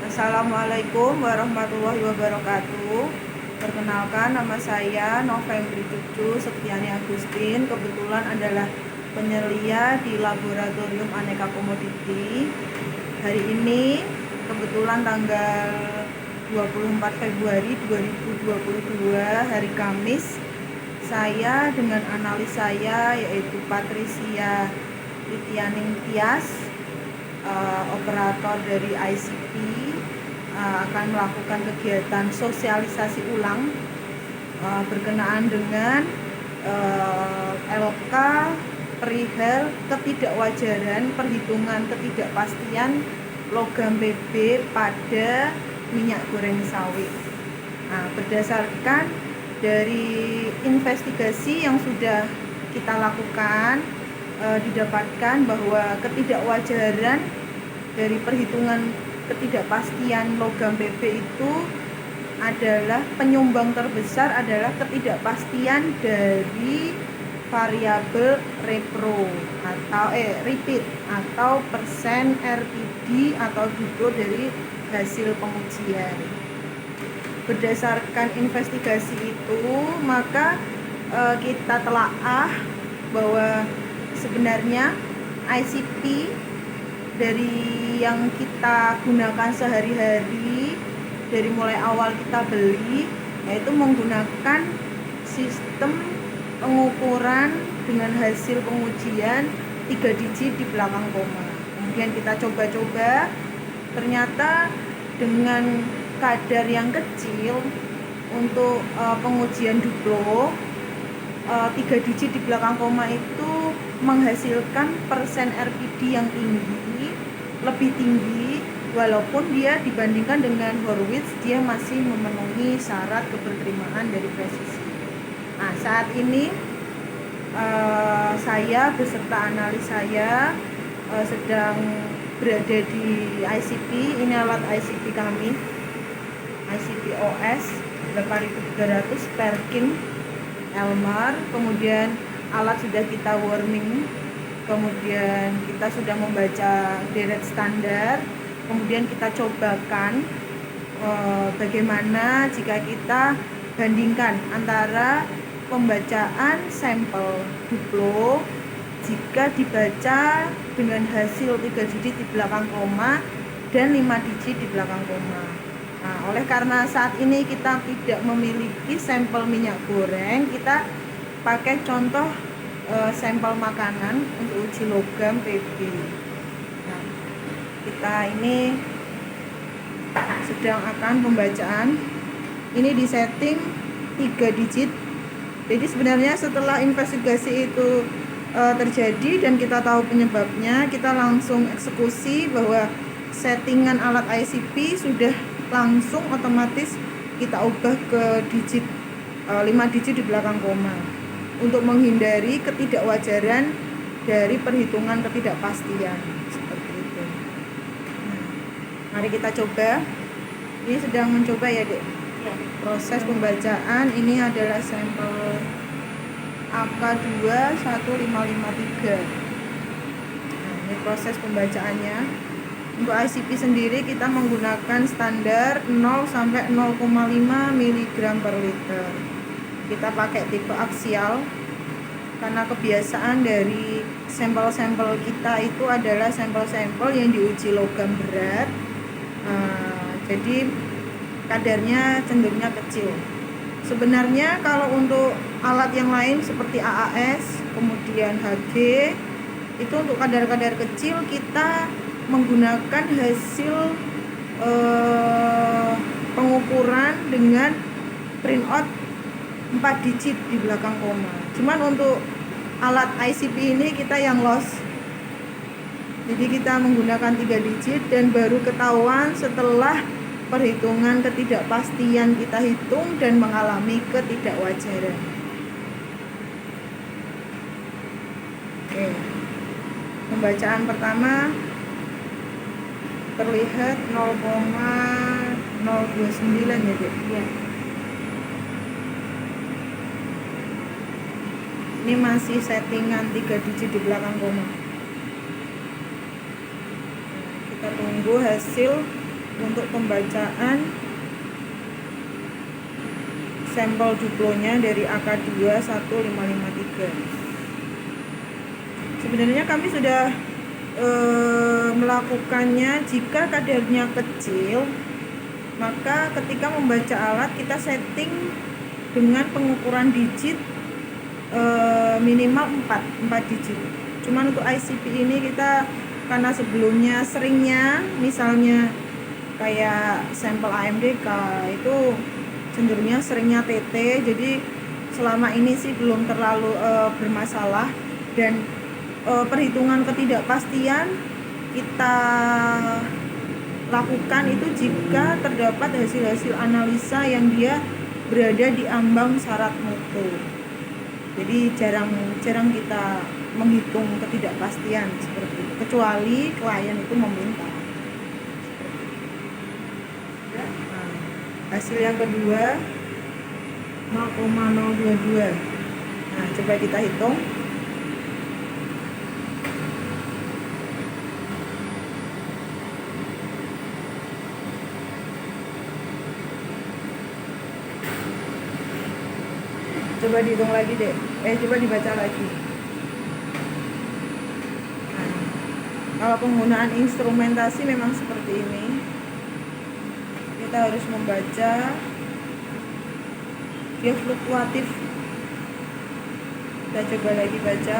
Assalamualaikum warahmatullahi wabarakatuh. Perkenalkan, nama saya Novembri Cucu Septiani Agustin. Kebetulan adalah penyelia di Laboratorium Aneka Komoditi. Hari ini kebetulan tanggal 24 Februari 2022, hari Kamis. Saya dengan analis saya yaitu Patricia Litianing Tias, operator dari ICP, akan melakukan kegiatan sosialisasi ulang berkenaan dengan LK perihal ketidakwajaran perhitungan ketidakpastian logam PB pada minyak goreng sawit. Berdasarkan dari investigasi yang sudah kita lakukan, didapatkan bahwa ketidakwajaran dari perhitungan ketidakpastian logam PB itu adalah penyumbang terbesar adalah ketidakpastian dari variabel repeat atau persen RPD atau duduk dari hasil pengujian. Berdasarkan investigasi itu, maka kita telaah bahwa sebenarnya ICP dari yang kita gunakan sehari-hari, dari mulai awal kita beli, yaitu menggunakan sistem pengukuran dengan hasil pengujian 3 digit di belakang koma. Kemudian kita coba-coba, ternyata dengan kadar yang kecil untuk pengujian duplo, 3 digit di belakang koma itu menghasilkan persen RPD yang tinggi, lebih tinggi, walaupun dia dibandingkan dengan Horwitz dia masih memenuhi syarat keberterimaan dari presisi. Saat ini saya beserta analis saya sedang berada di ICP. Ini alat ICP kami, ICP OS 8300 Perkin Elmar. Kemudian alat sudah kita warming, kemudian kita sudah membaca deret standar, kemudian kita cobakan bagaimana jika kita bandingkan antara pembacaan sampel duplo jika dibaca dengan hasil 3 digit di belakang koma dan 5 digit di belakang koma. Oleh karena saat ini kita tidak memiliki sampel minyak goreng, kita pakai contoh sampel makanan untuk uji logam PB. Kita ini sedang akan pembacaan. Ini disetting 3 digit. Jadi sebenarnya setelah investigasi itu terjadi dan kita tahu penyebabnya, kita langsung eksekusi bahwa settingan alat ICP sudah langsung otomatis kita ubah ke digit 5 digit di belakang koma untuk menghindari ketidakwajaran dari perhitungan ketidakpastian seperti itu. Mari kita coba. Ini sedang mencoba ya, Dek. Proses pembacaan ini adalah sampel AK21553. Ini proses pembacaannya. Untuk ICP sendiri kita menggunakan standar 0 sampai 0,5 mg per liter. Kita pakai tipe aksial karena kebiasaan dari sampel-sampel kita itu adalah sampel-sampel yang diuji logam berat. Jadi kadarnya cenderungnya kecil. Sebenarnya kalau untuk alat yang lain seperti AAS, kemudian HG, itu untuk kadar-kadar kecil kita menggunakan hasil pengukuran dengan printout 4 digit di belakang koma. Cuman untuk alat ICP ini kita yang loss. Jadi kita menggunakan 3 digit dan baru ketahuan setelah perhitungan ketidakpastian kita hitung dan mengalami ketidakwajaran. Oke. Pembacaan pertama terlihat 0,029 ya, Dek. Ya. Ini masih settingan 3 digit di belakang koma. Kita tunggu hasil untuk pembacaan sampel duplonya dari AK2 1553. Sebenarnya kami sudah melakukannya. Jika kadarnya kecil, maka ketika membaca alat kita setting dengan pengukuran digit minimal 4 digit. Cuman untuk ICP ini kita karena sebelumnya seringnya misalnya kayak sampel AMDK itu cenderungnya seringnya TT, jadi selama ini sih belum terlalu bermasalah. Dan perhitungan ketidakpastian kita lakukan itu jika terdapat hasil-hasil analisa yang dia berada di ambang syarat mutu. Jadi jarang kita menghitung ketidakpastian seperti itu, kecuali klien itu meminta. Nah, hasil yang kedua 0,022. Nah, coba kita hitung. Coba dihitung lagi deh. Coba dibaca lagi. Nah, kalau penggunaan instrumentasi memang seperti ini. Kita harus membaca, dia fluktuatif. Kita coba lagi baca.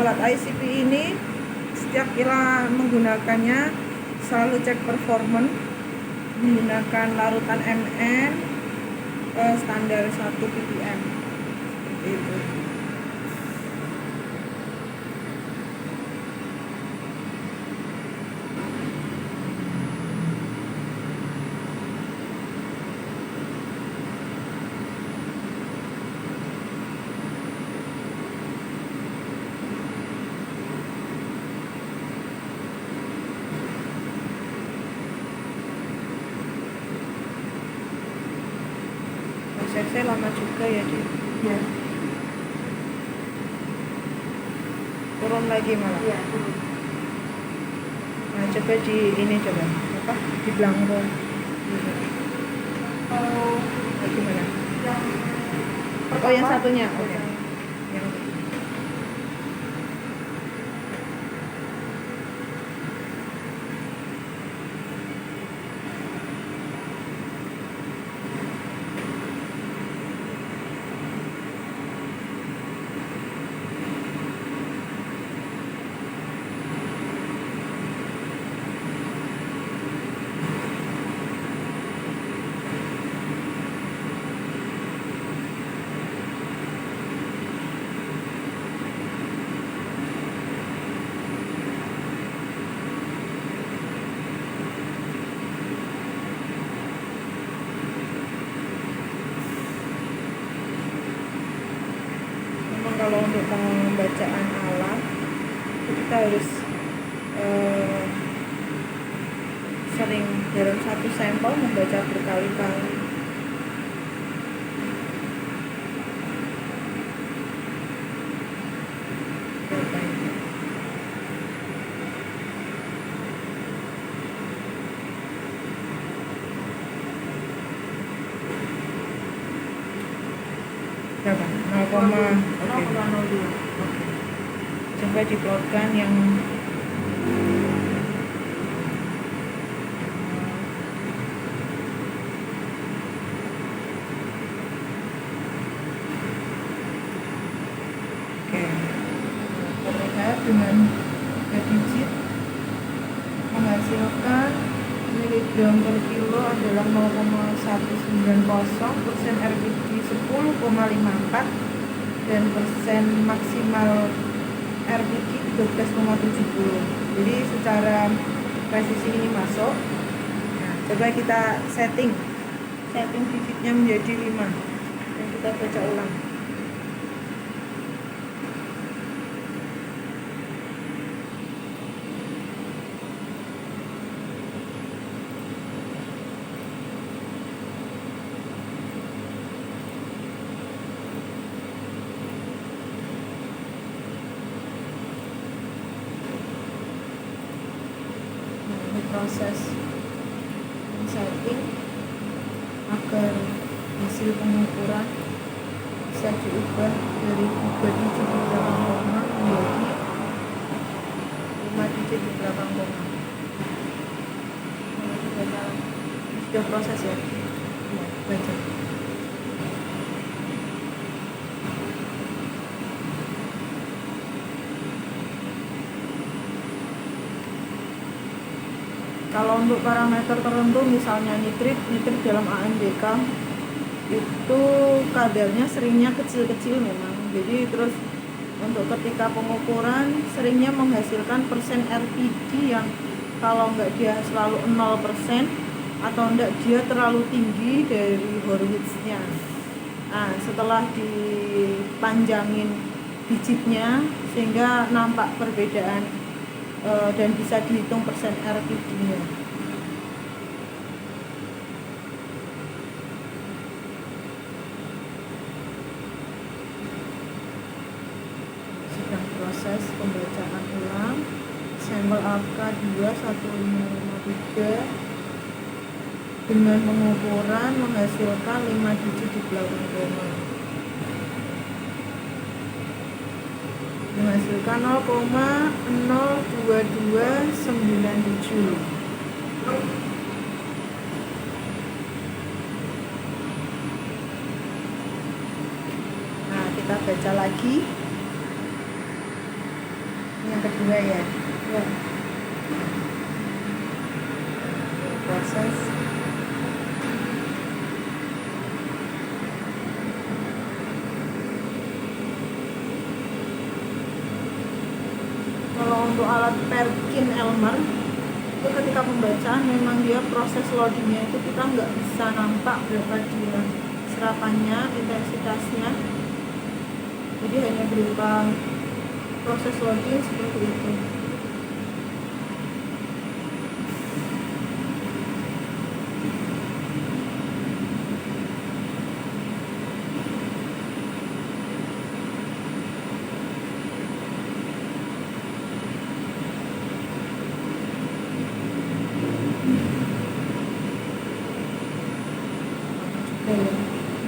Alat ICP ini setiap kita menggunakannya selalu cek performance menggunakan larutan Mn standar 1 ppm seperti itu. Prosesnya lama juga ya, Di. Ya. Turun lagi malah. Iya. Nah, coba di ini coba apa di belangko. Kalau Gimana? yang Oh, yang satunya. Oke. Yang memang kalau untuk pembacaan alat itu kita harus sering dalam satu sampel membaca berkali-kali. Berapa? 0, oke. 0,02. Coba diplotkan yang oke. Terlihat dengan digit menghasilkan miligram per kilo adalah 0,190, persen RBG 10,54 dan persen maksimal RBG 13,70. Jadi secara presisi ini masuk. Nah, coba kita setting digitnya menjadi 5 dan kita baca ulang. proses setting agar hasil pengukuran bisa diubah dari 3 digit di belakang koma menjadi 5 digit di belakang koma. Sudah proses ya? Ya, baca. Kalau untuk parameter tertentu misalnya nitrit dalam AMDK itu kadarnya seringnya kecil-kecil memang. Jadi terus untuk ketika pengukuran seringnya menghasilkan persen RPD yang kalau enggak dia selalu 0% atau enggak dia terlalu tinggi dari Horwitz-nya. Nah, setelah dipanjangin digitnya sehingga nampak perbedaan dan bisa dihitung persen RPD-nya. Sedang proses pembacaan ulang sampel AK21553 dengan pengukuran menghasilkan 5 digit di belakang koma. Menghasilkan 0,02297. Nah, kita baca lagi. Ini yang kedua ya. Ya. Proses untuk alat Perkin-Elmer itu ketika pembacaan memang dia proses loadingnya itu kita nggak bisa nampak berapa dia serapannya, intensitasnya, jadi hanya berupa proses loading seperti itu.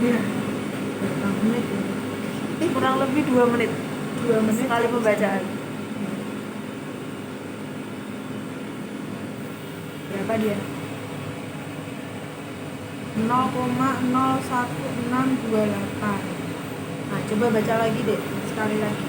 Ya, berapa menit ya? Kurang lebih 2 menit. 2 menit sekali pembacaan. Berapa dia? 0,01628. Nah, coba baca lagi deh, sekali lagi.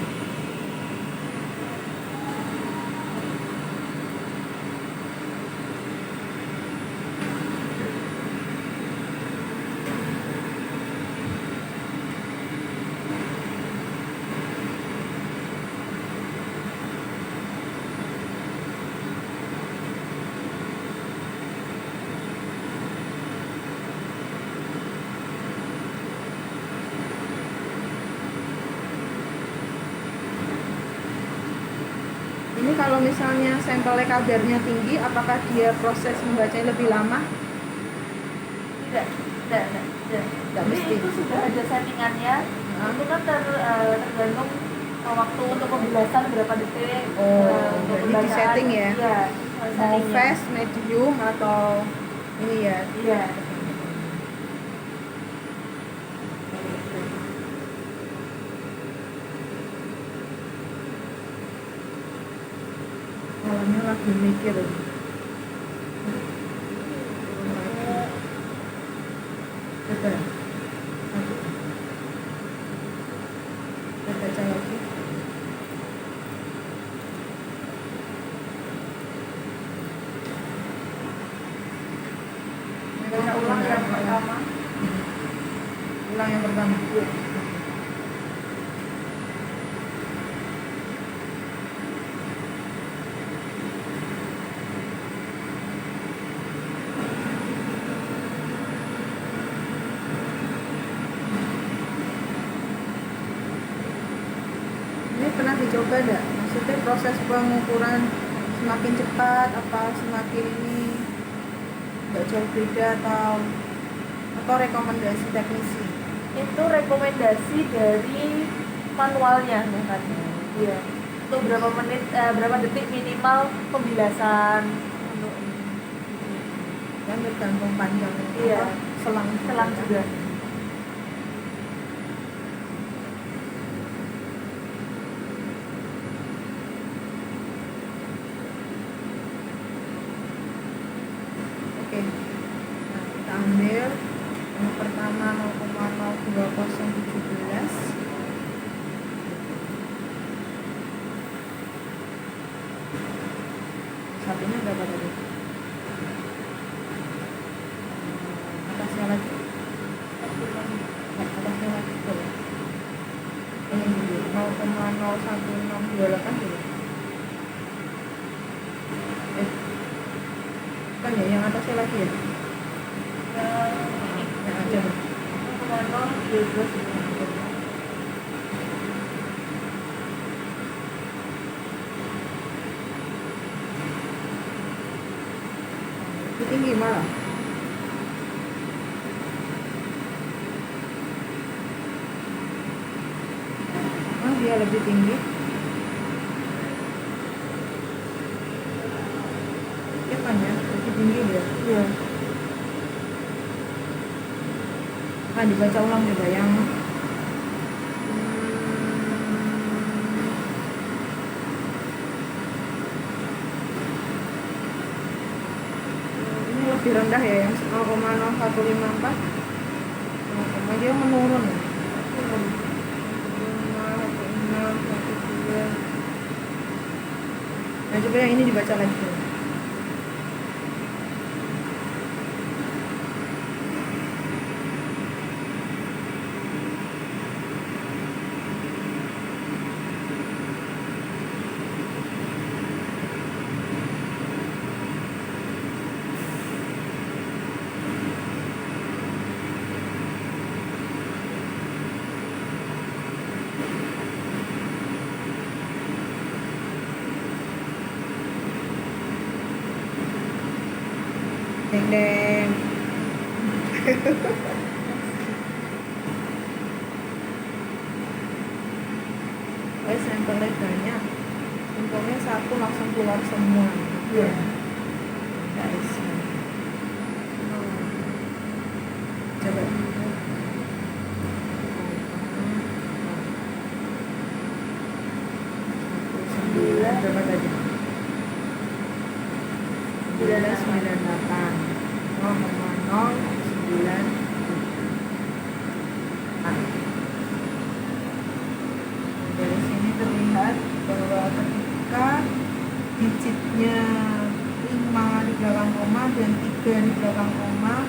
Ini kalau misalnya sampelnya kadarnya tinggi, apakah dia proses membacanya lebih lama? Tidak Mesti. Itu sudah ada settingannya. Itu kan tergantung waktu untuk pembilasan berapa detik. Untuk jadi di setting ya? Iya. Mau fast, medium atau ini ya? Iya. Malamnya lagi mikir. Coba. Kita baca lagi. Ulang yang pertama. Ulang yang pertama. Iya. Pernah dicoba enggak? Maksudnya proses pengukuran semakin cepat apa semakin ini enggak jauh beda atau rekomendasi teknisi? Itu rekomendasi dari manualnya kan. Iya. Untuk berapa menit, berapa detik minimal pembilasan untuk kan tergantung panjang Iya. selang Selang juga. Oke, nah kita ambil yang pertama 0,02017. Satunya berapa tadi? Atasnya lagi. Atasnya lagi boleh. Ini dulu 0,01628 dulu. Kan ya yang atasnya lagi ya? Yang aja nih. 0,012. Lebih tinggi malah. Dia lebih tinggi. Ya kan ya, lebih tinggi dia. Iya. Nah, dibaca ulang coba yang ini lebih rendah ya, yang 0,0154. Dia menurun ya. 0,1612. Nah, coba yang ini dibaca lagi. Deng deng. Sampelnya banyak, sampelnya satu langsung keluar semua. Iya. Guys, coba. Berapa tadi? 998. 0,009. Dari sini terlihat bahwa ketika digitnya 5 di belakang koma dan 3 di belakang koma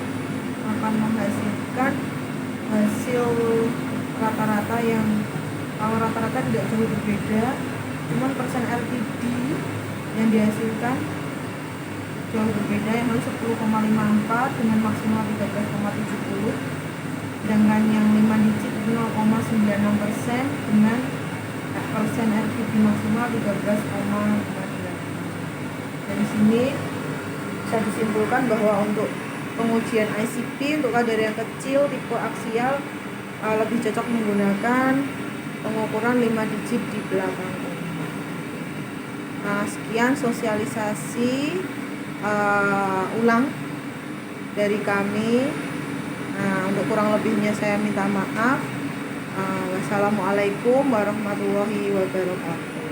akan menghasilkan hasil rata-rata yang kalau rata-rata tidak jauh berbeda, cuman persen LTD yang dihasilkan jauh berbeda, yang lalu 10,54 dengan maksimal 13,70, sedangkan yang 5 digit 0,96% dengan persen RPD maksimal 13,5. Dari sini bisa disimpulkan bahwa untuk pengujian ICP untuk kadar yang kecil tipe aksial lebih cocok menggunakan pengukuran 5 digit di belakang koma. Nah, sekian sosialisasi ulang dari kami. Nah, untuk kurang lebihnya saya minta maaf. Wassalamualaikum warahmatullahi wabarakatuh.